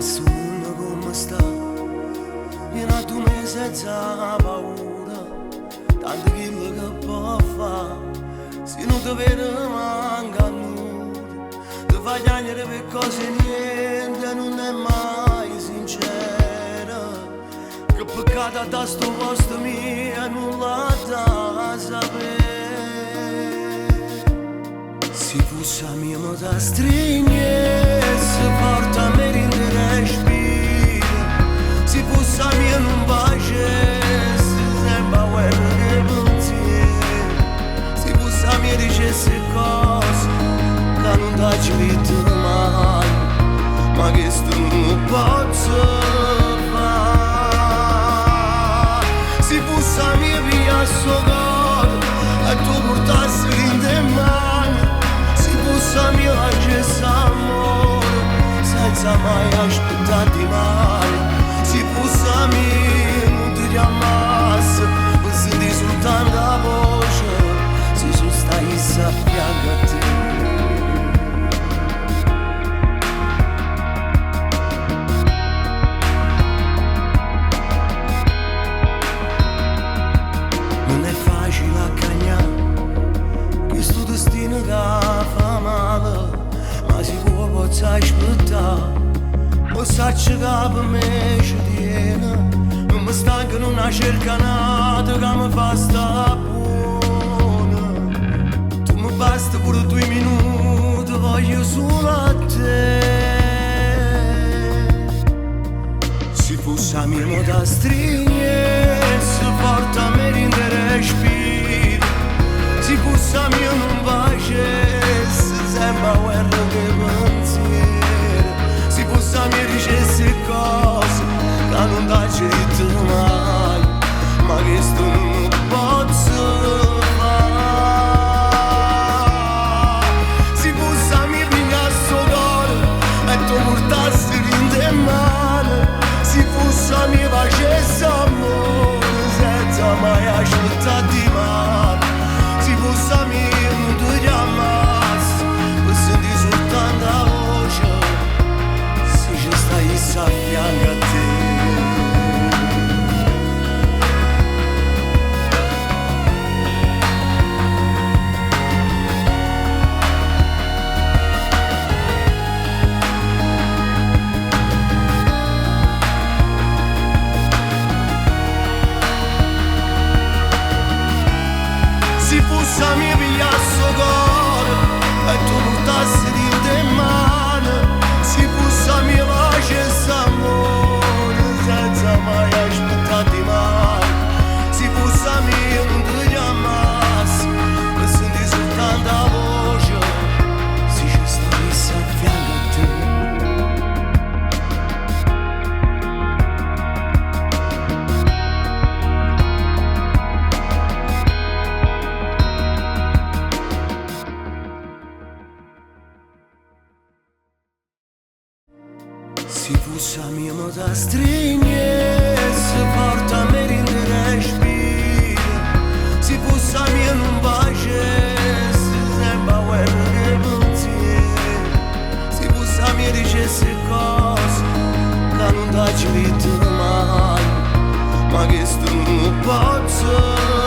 questo mondo come sta, viene a tu me senza paura, tanto quello che può fare, se non ti vede manca nulla, ti fa piangere per cose niente, non è mai sincera, che peccato a da sto posto mio, non la da sapere. Si fosse a mia moda stringe, si porta a me in respiro. Si fosse a mia non pace, si sembra guerra che pensiero. Si fosse a mia dicesse cose che non t'ho detto mai, ma che sto non posso fare. Si fosse a mia via sto cuore e tu portassi in te mani, sa mia facesse amore senza mai aspettare male. Se fosse a me non ti chiamasse per sentire soltanto la voce, se tu stai a fianco a te. Non è facile a cagnare questo destino che fa male, ma si può possa aspettare. Lo saccio che per me ci tiene, non mi stanca in una cercanata che mi fa sta buona. Tu mi basta pure 2 minuti, voglio solo a te. Se fosse a mia moda stringe, si porta a me in respiro. Si fosse a mia non facesse, sembra guerra che pensiero. Si fosse a mia dicesse cose che non t'ho detto mai, ma che sto non posso fare. Si fosse a mia pignasse cuore e tu portassi in te mani, si fosse a mia facesse amore senza mai aspettare mai. Si fosse a me non ti chiamassi per sentire soltanto la voce, se ci stai a fianco a te. Si fosse a mia pigliasso cuore e tu portassi in te mani, si fosse a mia facesse amore senza mai aspettare mai. Si fosse a mia non ti chiamassi per sentire soltanto la voce, se ci stessi a fianco a te. Si fosse a mia moda stringe, si porta a me in respiro. Si fosse a mia non facesse, sembra guerra che pensiero. Si fosse a mia dicesse cose che non t'ho detto mai, ma che sto non posso